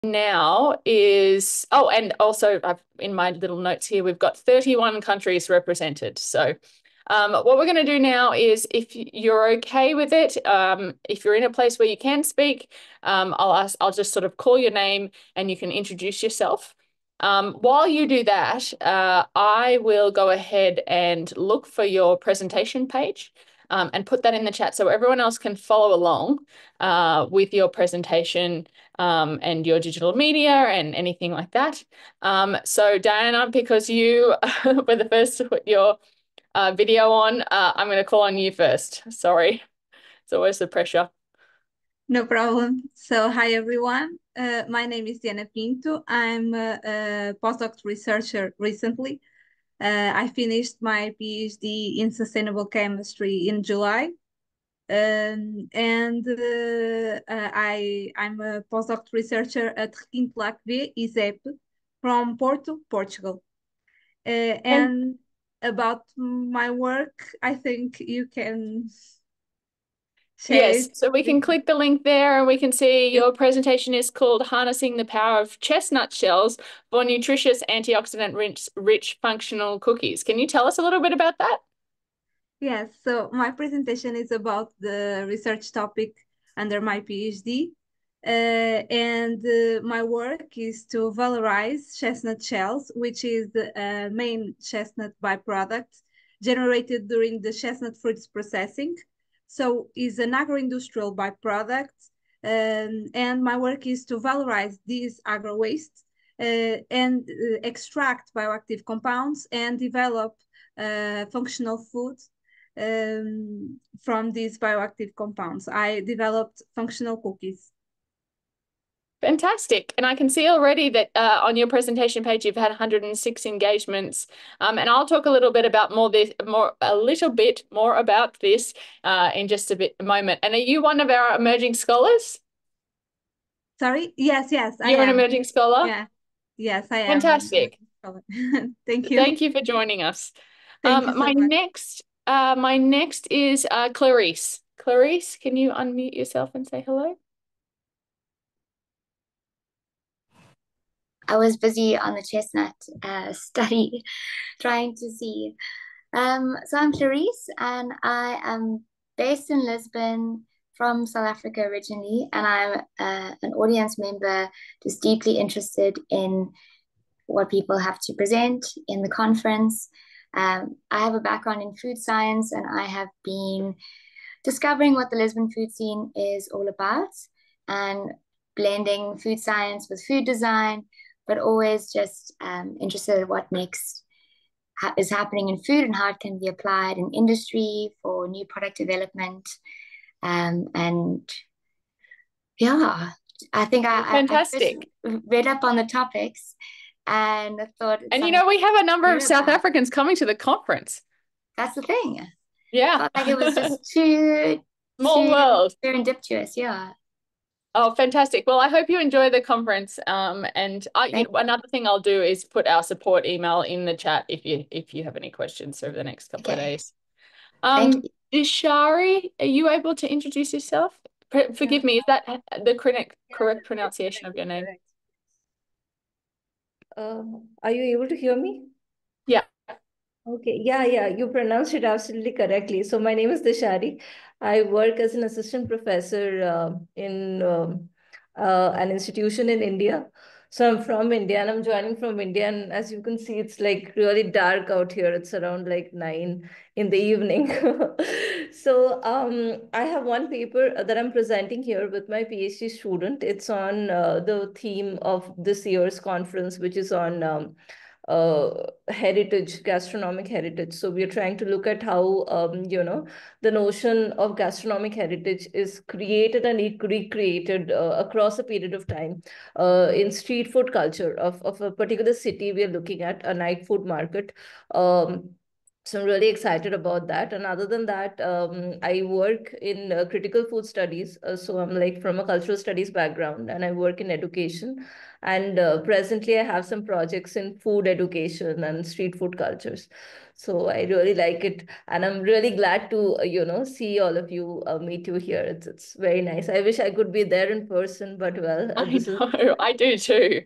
now is, oh, and also in my little notes here, we've got 31 countries represented. So what we're going to do now is, if you're okay with it, if you're in a place where you can speak, I'll just sort of call your name and you can introduce yourself. While you do that, I will go ahead and look for your presentation page and put that in the chat so everyone else can follow along with your presentation and your digital media and anything like that. So Diana, because you were the first to put your video on, I'm going to call on you first. Sorry, it's always the pressure. No problem. So, hi everyone. My name is Diana Pinto. I'm a postdoc researcher recently. I finished my PhD in sustainable chemistry in July. I'm a postdoc researcher at Requinte Lac V, ISEP, from Porto, Portugal. And about my work, I think you can share Yes, it. so we can click the link there and we can see your presentation is called Harnessing the Power of Chestnut Shells for Nutritious Antioxidant-Rich Functional Cookies. Can you tell us a little bit about that? Yes, so my presentation is about the research topic under my PhD. My work is to valorize chestnut shells, which is the main chestnut byproduct generated during the chestnut fruits processing. So is an agro-industrial byproduct. And my work is to valorize these agro-waste extract bioactive compounds and develop functional food from these bioactive compounds. I developed functional cookies. Fantastic. And I can see already that on your presentation page, you've had 106 engagements. And I'll talk a little bit about a little bit more about this in just a moment. And are you one of our emerging scholars? Sorry? Yes, I You're an am. emerging scholar? Yeah. Yes, I am. Fantastic. Thank you. Thank you for joining us. Thank you so much. My next is Clarice. Clarice, can you unmute yourself and say hello? I was busy on the chestnut study, trying to see. So I'm Clarice, and I am based in Lisbon from South Africa originally, and I'm an audience member, just deeply interested in what people have to present in the conference. I have a background in food science, and I have been discovering what the Lisbon food scene is all about and blending food science with food design, but always just interested in what next is happening in food and how it can be applied in industry for new product development. And yeah, I think I first Fantastic. read up on the topics and I thought it's And something we have a number of to South about. Africans coming to the conference. That's the thing. Yeah. Felt like it was just too Small world. serendipitous. Yeah. Oh, fantastic. Well, I hope you enjoy the conference. Another thing I'll do is put our support email in the chat if you have any questions over the next couple of days. Thank you. Ishari, are you able to introduce yourself? Forgive me, is that the correct pronunciation of your name? Correct. Are you able to hear me? Yeah. Okay, yeah, you pronounced it absolutely correctly. So my name is Dishari. I work as an assistant professor in an institution in India. So I'm from India and I'm joining from India. And as you can see, it's like really dark out here. It's around like 9 in the evening. So I have one paper that I'm presenting here with my PhD student. It's on the theme of this year's conference, which is on heritage, gastronomic heritage. So we are trying to look at how, the notion of gastronomic heritage is created and recreated across a period of time in street food culture of a particular city. We are looking at a night food market. So I'm really excited about that. And other than that, I work in critical food studies. So I'm like from a cultural studies background and I work in education. And presently I have some projects in food education and street food cultures. So I really like it. And I'm really glad to, see all of you, meet you here. It's very nice. I wish I could be there in person, but well, I this is. know, I do too.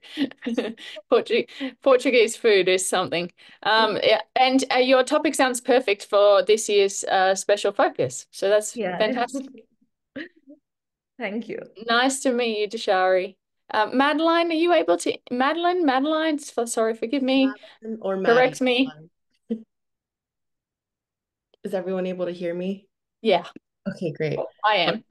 Portuguese food is something. Yeah, and your topic sounds perfect for this year's special focus. So that's Yeah. fantastic. Thank you. Nice to meet you, Dashari. Madeline, are you able to? Madeline, sorry, forgive me. Madeline or Correct Maddie? me. Is everyone able to hear me? Yeah, Okay, great. I am.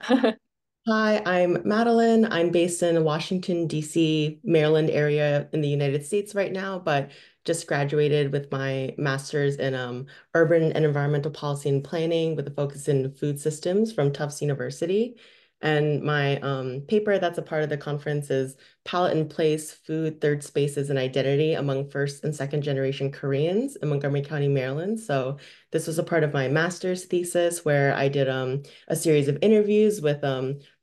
Hi, I'm Madeline. I'm based in Washington, D.C., Maryland area in the United States right now, but just graduated with my master's in urban and environmental policy and planning with a focus in food systems from Tufts University. And my paper that's a part of the conference is Palette and Place, Food, Third Spaces, and Identity among first and second generation Koreans in Montgomery County, Maryland. So this was a part of my master's thesis where I did a series of interviews with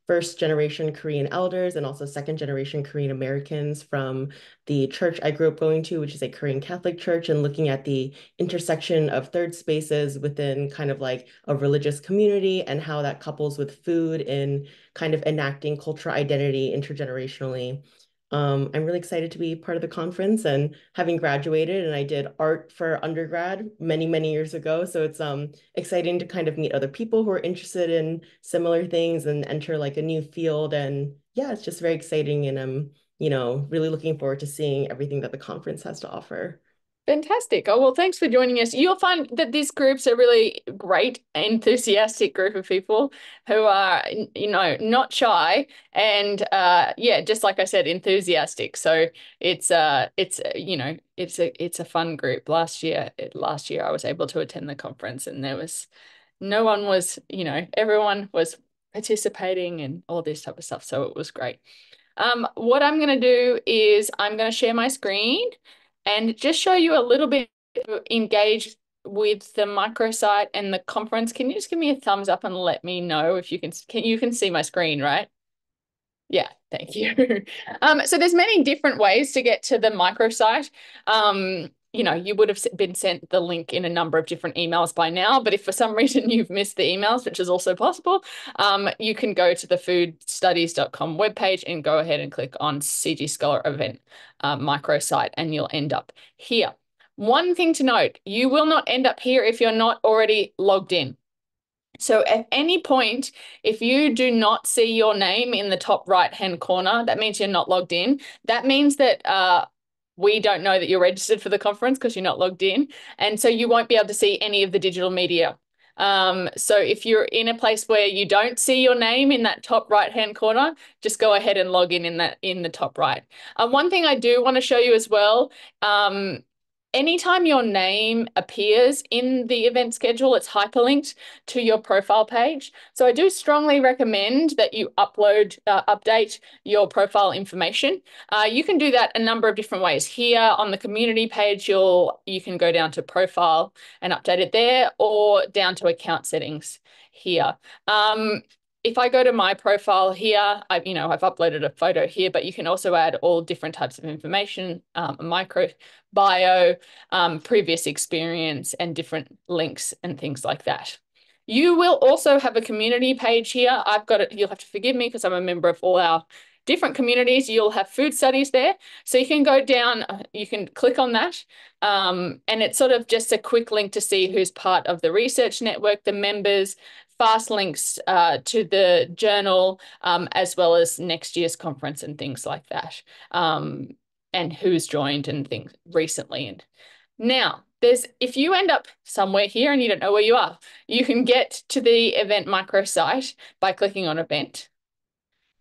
first generation Korean elders and also second generation Korean Americans from the church I grew up going to, which is a Korean Catholic church, and looking at the intersection of third spaces within kind of like a religious community and how that couples with food in kind of enacting cultural identity intergenerationally. I'm really excited to be part of the conference and having graduated, and I did art for undergrad many, many years ago. So it's exciting to kind of meet other people who are interested in similar things and enter like a new field. And yeah, it's just very exciting. And I'm, really looking forward to seeing everything that the conference has to offer. Fantastic. Oh, well, thanks for joining us. You'll find that these groups are really great, enthusiastic group of people who are, not shy and yeah, just like I said, enthusiastic. So it's a fun group. Last year I was able to attend the conference and no one was, everyone was participating and all this type of stuff. So it was great. What I'm going to do is I'm going to share my screen and just show you a little bit engaged with the microsite and the conference. Can you just give me a thumbs up and let me know if you can see my screen, right? Yeah, thank you. So there's many different ways to get to the microsite. You would have been sent the link in a number of different emails by now, but if for some reason you've missed the emails, which is also possible, you can go to the foodstudies.com webpage and go ahead and click on CGScholar Event Microsite, and you'll end up here. One thing to note, you will not end up here if you're not already logged in. So at any point, if you do not see your name in the top right-hand corner, that means you're not logged in. That means that we don't know that you're registered for the conference because you're not logged in. And so you won't be able to see any of the digital media. So if you're in a place where you don't see your name in that top right-hand corner, just go ahead and log in the top right. One thing I do want to show you as well, anytime your name appears in the event schedule, it's hyperlinked to your profile page. So I do strongly recommend that you update your profile information. You can do that a number of different ways. Here on the community page, you can go down to profile and update it there, or down to account settings here. If I go to my profile here, I've uploaded a photo here, but you can also add all different types of information, a micro bio, previous experience, and different links and things like that. You will also have a community page here. I've got it. You'll have to forgive me because I'm a member of all our different communities. You'll have food studies there. So you can go down, you can click on that. And it's sort of just a quick link to see who's part of the research network, the members, fast links to the journal, as well as next year's conference and things like that, and who's joined and things recently. And now, if you end up somewhere here and you don't know where you are, you can get to the event microsite by clicking on event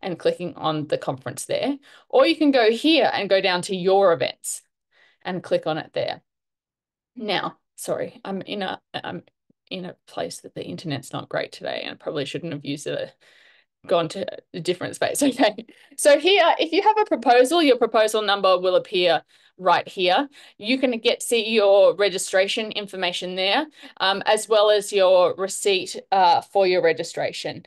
and clicking on the conference there, or you can go here and go down to your events and click on it there. Now, sorry, I'm in a place that the internet's not great today, and I probably shouldn't have gone to a different space. Okay, so here, if you have a proposal, your proposal number will appear right here. You can see your registration information there, as well as your receipt for your registration.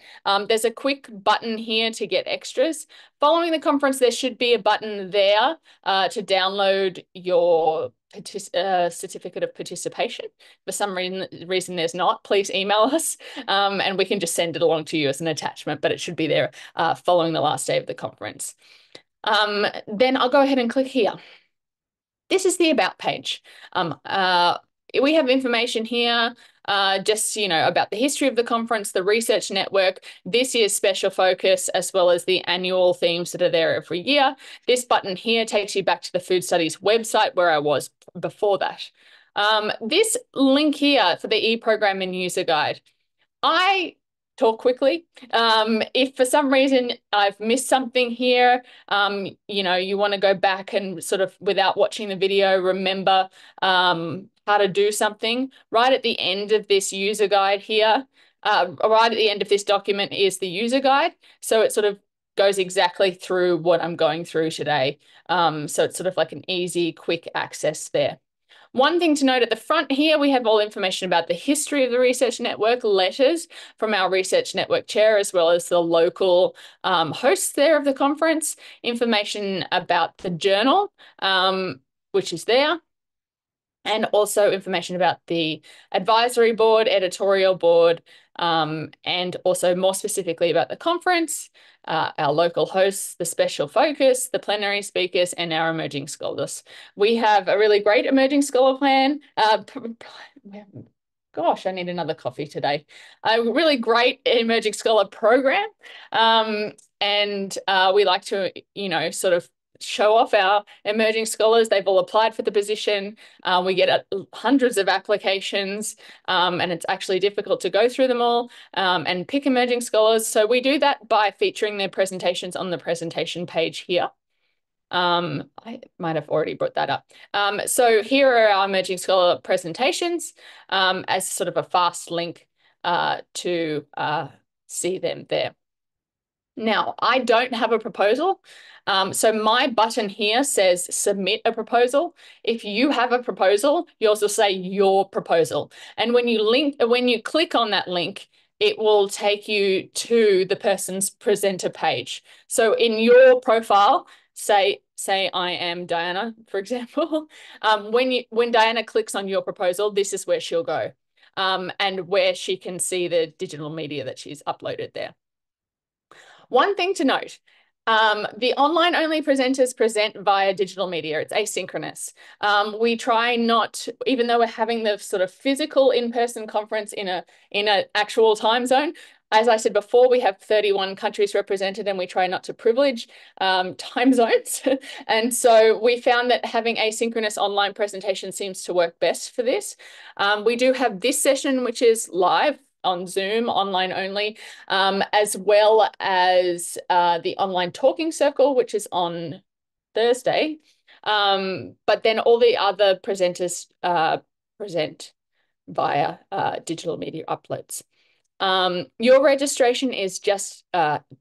There's a quick button here to get extras. Following the conference, there should be a button there to download your certificate of participation. For some reason there's not, please email us and we can just send it along to you as an attachment, but it should be there following the last day of the conference. Then I'll go ahead and click here. This is the About page. We have information here just, about the history of the conference, the research network, this year's special focus, as well as the annual themes that are there every year. This button here takes you back to the Food Studies website where I was before that. This link here for the e-program and user guide, I talk quickly. If for some reason I've missed something here, you want to go back and sort of, without watching the video, remember how to do something, right at the end of this user guide here, right at the end of this document is the user guide. So it sort of goes exactly through what I'm going through today. So it's sort of like an easy, quick access there. One thing to note at the front here, we have all information about the history of the research network, letters from our research network chair, as well as the local hosts there of the conference, information about the journal, which is there, and also information about the advisory board, editorial board, and also more specifically about the conference, our local hosts, the special focus, the plenary speakers, and our emerging scholars. We have a really great emerging scholar plan. Gosh, I need another coffee today. A really great emerging scholar program. And we like to, sort of show off our emerging scholars. They've all applied for the position. We get hundreds of applications and it's actually difficult to go through them all and pick emerging scholars. So we do that by featuring their presentations on the presentation page here. I might have already brought that up. So here are our emerging scholar presentations as sort of a fast link to see them there. Now, I don't have a proposal. So my button here says submit a proposal. If you have a proposal, yours will say your proposal. And when you click on that link, it will take you to the person's presenter page. So in your profile, say I am Diana, for example. When Diana clicks on your proposal, this is where she'll go and where she can see the digital media that she's uploaded there. One thing to note, the online only presenters present via digital media. It's asynchronous. We try not, even though we're having the sort of physical in-person conference in an actual time zone, as I said before, we have 31 countries represented and we try not to privilege time zones. And so we found that having asynchronous online presentation seems to work best for this. We do have this session, which is live on Zoom, online only, as well as the online talking circle, which is on Thursday. But then all the other presenters present via digital media uploads. Your registration is just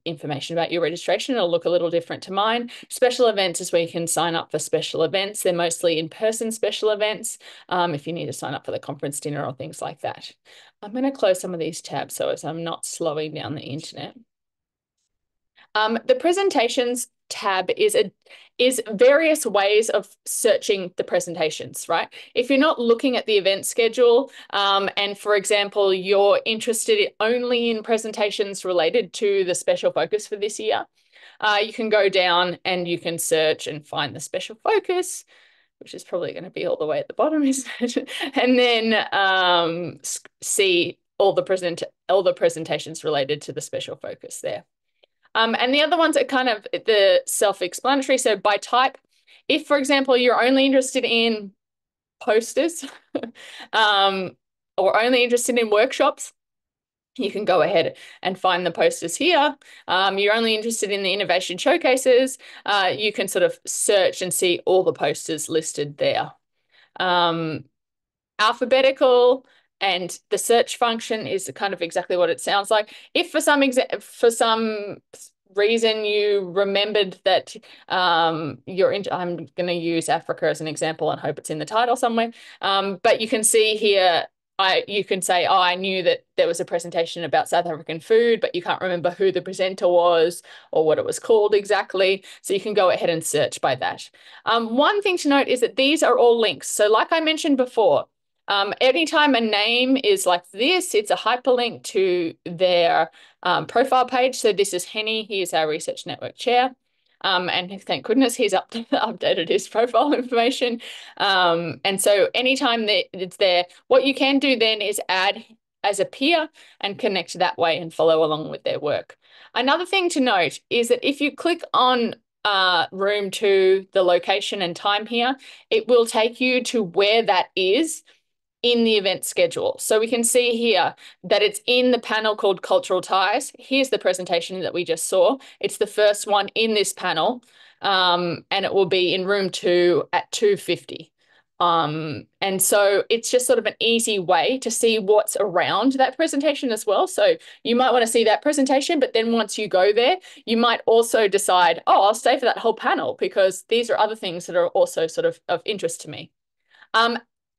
information about your registration. It'll look a little different to mine. Special events is where you can sign up for special events. They're mostly in-person special events if you need to sign up for the conference dinner or things like that. I'm going to close some of these tabs so as I'm not slowing down the internet. The presentations tab is various ways of searching the presentations, right? If you're not looking at the event schedule and, for example, you're interested only in presentations related to the special focus for this year, you can go down and you can search and find the special focus, which is probably going to be all the way at the bottom, isn't it? And then see all the presentations related to the special focus there. And the other ones are kind of the self-explanatory. So by type, if, for example, you're only interested in posters or only interested in workshops, you can go ahead and find the posters here. You're only interested in the innovation showcases. You can sort of search and see all the posters listed there. Alphabetical, and the search function is kind of exactly what it sounds like. If for some reason you remembered that I'm going to use Africa as an example and hope it's in the title somewhere. But you can see here you can say, oh, I knew that there was a presentation about South African food, but you can't remember who the presenter was or what it was called exactly. So you can go ahead and search by that. One thing to note is that these are all links. So like I mentioned before, anytime a name is like this, it's a hyperlink to their profile page. So this is Henny. He is our Research Network Chair. And thank goodness he's updated his profile information. And so anytime that it's there, what you can do then is add as a peer and connect that way and follow along with their work. Another thing to note is that if you click on room 2, the location and time here, it will take you to where that is in the event schedule. So we can see here that it's in the panel called Cultural Ties. Here's the presentation that we just saw. It's the first one in this panel, and it will be in room 2 at 2:50. And so it's just sort of an easy way to see what's around that presentation as well. So you might want to see that presentation, but then once you go there, you might also decide, oh, I'll stay for that whole panel because these are other things that are also sort of interest to me.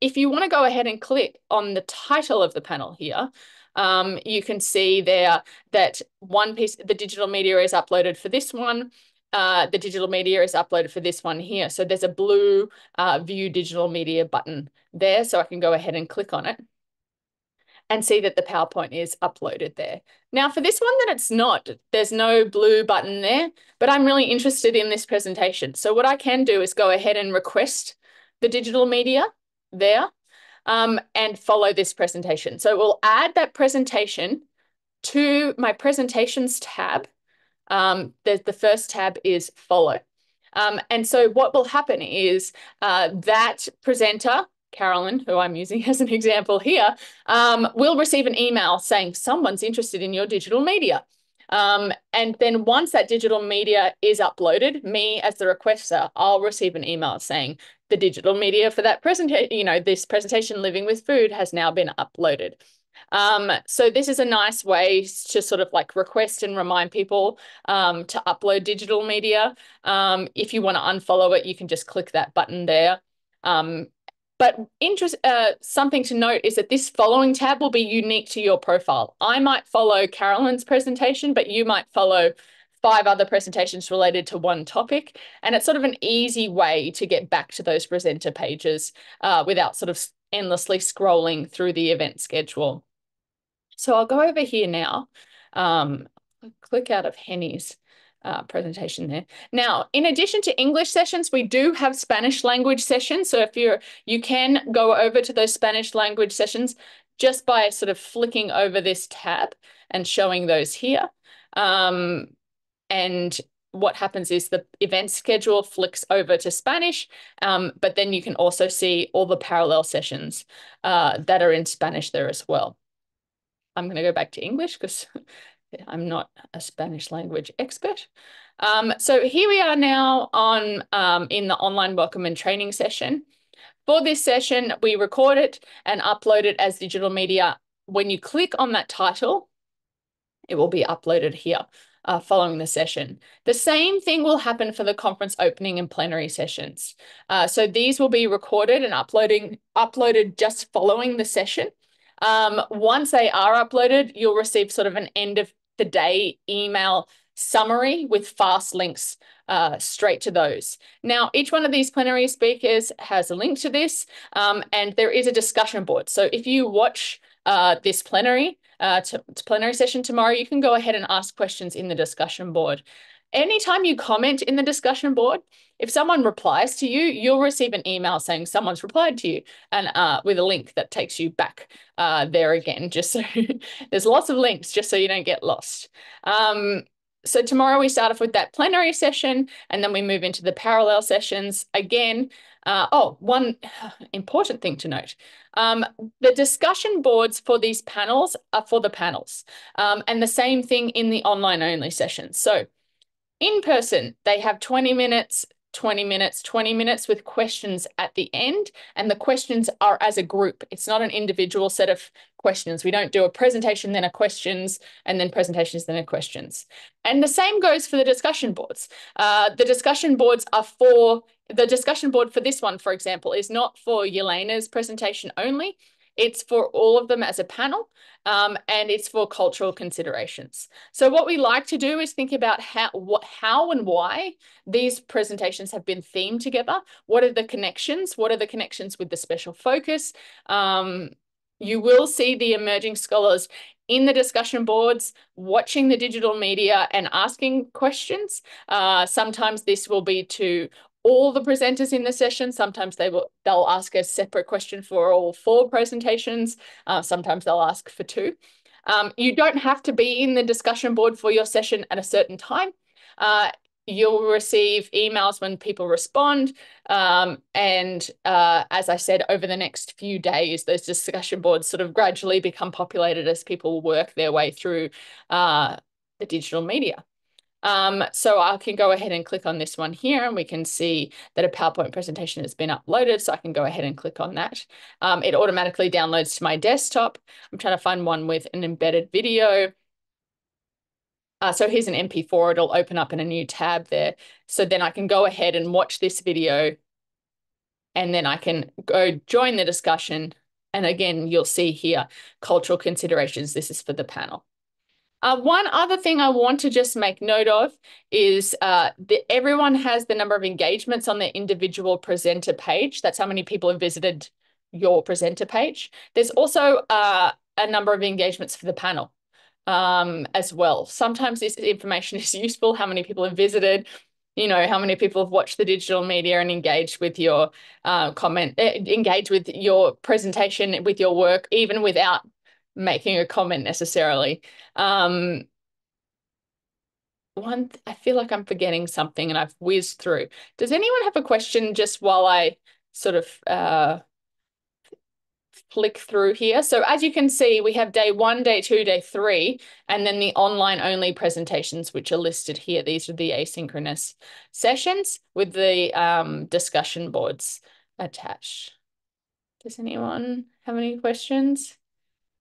If you want to go ahead and click on the title of the panel here, you can see there that one piece, the digital media is uploaded for this one. The digital media is uploaded for this one here. So there's a blue view digital media button there. So I can go ahead and click on it and see that the PowerPoint is uploaded there. Now for this one that it's not, there's no blue button there, but I'm really interested in this presentation. So what I can do is go ahead and request the digital media there and follow this presentation. So we'll add that presentation to my presentations tab. The first tab is follow. And so what will happen is that presenter, Carolyn, who I'm using as an example here, will receive an email saying someone's interested in your digital media. And then once that digital media is uploaded, me as the requester, I'll receive an email saying the digital media for that presentation, this presentation, Living with Food, has now been uploaded. So this is a nice way to sort of like request and remind people to upload digital media. If you want to unfollow it, you can just click that button there. But something to note is that this following tab will be unique to your profile. I might follow Carolyn's presentation, but you might follow 5 other presentations related to one topic. And it's sort of an easy way to get back to those presenter pages without sort of endlessly scrolling through the event schedule. So I'll go over here now, click out of Henny's presentation there. Now, in addition to English sessions, we do have Spanish language sessions. So if you can go over to those Spanish language sessions just by sort of flicking over this tab and showing those here. And what happens is the event schedule flicks over to Spanish, but then you can also see all the parallel sessions that are in Spanish there as well. I'm going to go back to English because I'm not a Spanish language expert. So here we are now in the online welcome and training session. For this session, we record it and upload it as digital media. When you click on that title, it will be uploaded here following the session. The same thing will happen for the conference opening and plenary sessions. So these will be recorded and uploaded just following the session. Once they are uploaded, you'll receive sort of an end of the day email summary with fast links straight to those. Now, each one of these plenary speakers has a link to this, and there is a discussion board. So if you watch this plenary session tomorrow, you can go ahead and ask questions in the discussion board. Anytime you comment in the discussion board, if someone replies to you, you'll receive an email saying someone's replied to you and with a link that takes you back there again, just so there's lots of links just so you don't get lost. So tomorrow we start off with that plenary session and then we move into the parallel sessions again. One important thing to note, the discussion boards for these panels are for the panels and the same thing in the online only sessions. So in person, they have 20 minutes, 20 minutes, 20 minutes with questions at the end. And the questions are as a group. It's not an individual set of questions. We don't do a presentation, then a questions, and then presentations, then a questions. And the same goes for the discussion boards. The discussion boards are the discussion board for this one, for example, is not for Yelena's presentation only. It's for all of them as a panel, and it's for cultural considerations. So what we like to do is think about how and why these presentations have been themed together. What are the connections? What are the connections with the special focus? You will see the emerging scholars in the discussion boards, watching the digital media and asking questions. Sometimes this will be to all the presenters in the session. Sometimes they'll ask a separate question for all 4 presentations. Sometimes they'll ask for 2. You don't have to be in the discussion board for your session at a certain time. You'll receive emails when people respond. As I said, over the next few days, those discussion boards sort of gradually become populated as people work their way through the digital media. So I can go ahead and click on this one here, and we can see that a PowerPoint presentation has been uploaded. So I can go ahead and click on that. It automatically downloads to my desktop. I'm trying to find one with an embedded video. So here's an MP4, it'll open up in a new tab there. So then I can go ahead and watch this video, and then I can go join the discussion. And again, you'll see here, cultural considerations. This is for the panel. One other thing I want to just make note of is that everyone has the number of engagements on their individual presenter page. That's how many people have visited your presenter page. There's also a number of engagements for the panel as well. Sometimes this information is useful, how many people have visited, how many people have watched the digital media and engaged with your engaged with your presentation, with your work, even without making a comment necessarily. I feel like I'm forgetting something and I've whizzed through. Does anyone have a question just while I sort of flick through here? So as you can see, we have day 1, day 2, day 3, and then the online only presentations, which are listed here. These are the asynchronous sessions with the discussion boards attached. Does anyone have any questions?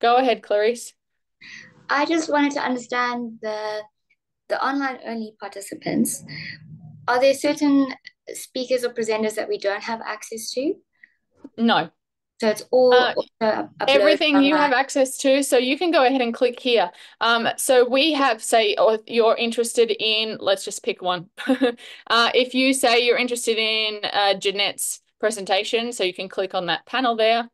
Go ahead, Clarice. I just wanted to understand the online only participants. Are there certain speakers or presenters that we don't have access to? No. So it's all everything online. You have access to. So you can go ahead and click here. So we have, say, or you're interested in, let's just pick one. If you say you're interested in Jeanette's presentation, so you can click on that panel there.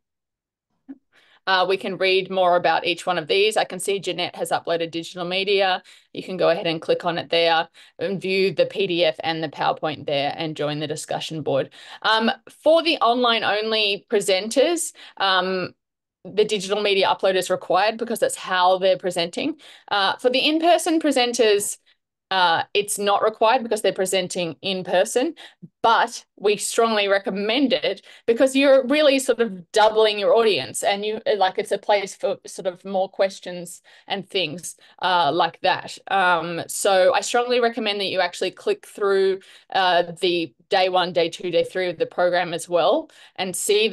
We can read more about each one of these. I can see Jeanette has uploaded digital media. You can go ahead and click on it there and view the PDF and the PowerPoint there and join the discussion board. For the online only presenters, the digital media upload is required because that's how they're presenting. For the in-person presenters, it's not required because they're presenting in person, but we strongly recommend it because you're really sort of doubling your audience, and it's a place for sort of more questions and things like that. So I strongly recommend that you actually click through the day 1, day 2, day 3 of the program as well and see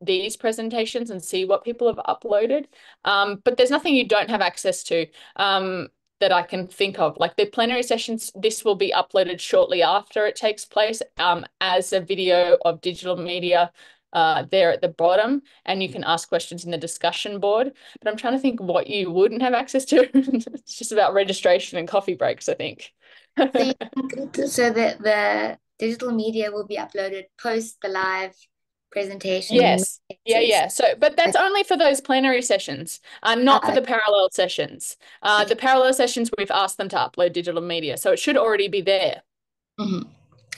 these presentations and see what people have uploaded. But there's nothing you don't have access to. That I can think of. Like the plenary sessions, this will be uploaded shortly after it takes place as a video of digital media there at the bottom, and you can ask questions in the discussion board. But I'm trying to think what you wouldn't have access to. It's just about registration and coffee breaks, I think. So the digital media will be uploaded post the live presentation. Yes. Yeah. So, but that's only for those plenary sessions, not for the parallel sessions. The parallel sessions, we've asked them to upload digital media, so it should already be there.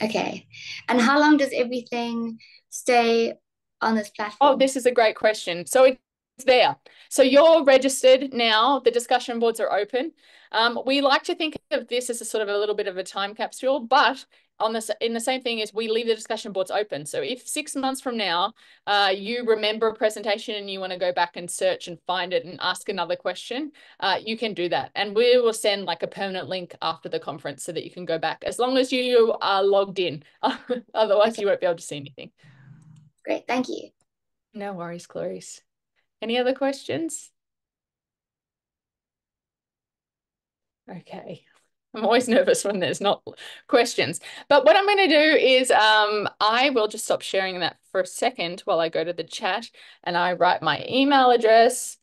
Okay. And how long does everything stay on this platform? Oh, this is a great question. So it's there. So you're registered now. The discussion boards are open. We like to think of this as a sort of a little bit of a time capsule, but in the same thing is we leave the discussion boards open. So if 6 months from now you remember a presentation and you want to go back and search and find it and ask another question, you can do that. And we will send like a permanent link after the conference so that you can go back as long as you are logged in. Otherwise, you won't be able to see anything. Great, thank you. No worries, Clarice. Any other questions? Okay. I'm always nervous when there's not questions. But what I'm going to do is I will just stop sharing that for a second while I go to the chat and I write my email address.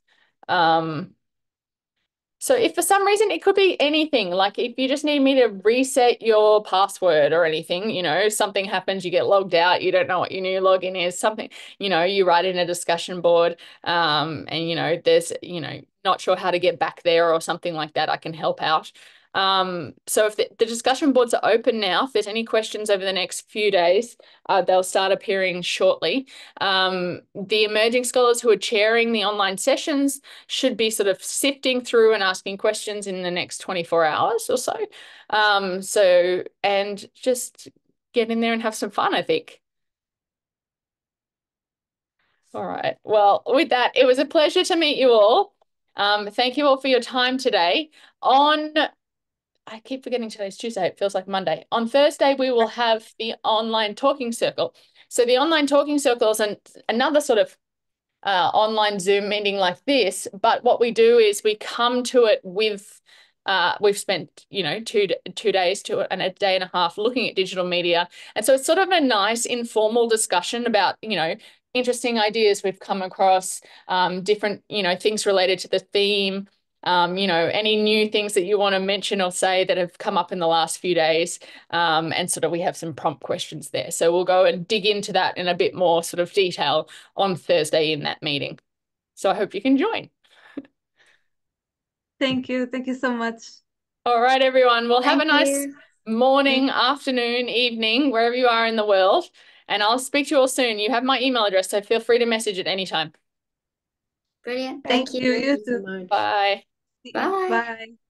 So if for some reason it could be anything, like if you just need me to reset your password or anything, you know, something happens, you get logged out, you don't know what your new login is, something, you know, you write in a discussion board, and you know, there's, you know, not sure how to get back there or something like that, I can help out. So if the discussion boards are open now, if there's any questions over the next few days, they'll start appearing shortly. The emerging scholars who are chairing the online sessions should be sort of sifting through and asking questions in the next 24 hours or so. And just get in there and have some fun, I think. All right. Well, with that, it was a pleasure to meet you all. Thank you all for your time today. I keep forgetting today's Tuesday. It feels like Monday. On Thursday, we will have the online talking circle. So the online talking circle is another sort of online Zoom meeting like this. But what we do is we come to it with, we've spent, you know, two days and a day and a half looking at digital media. And so it's sort of a nice informal discussion about, you know, interesting ideas we've come across, different, you know, things related to the theme. You know, any new things that you want to mention or say that have come up in the last few days. And sort of we have some prompt questions there. So we'll go and dig into that in a bit more sort of detail on Thursday in that meeting. So I hope you can join. Thank you. Thank you so much. All right, everyone. Well, have a nice you. morning, afternoon, evening, wherever you are in the world. And I'll speak to you all soon. You have my email address, so feel free to message at any time. Brilliant. Thank Thank you. you. You Thank you so too. much. Bye. Bye. Bye.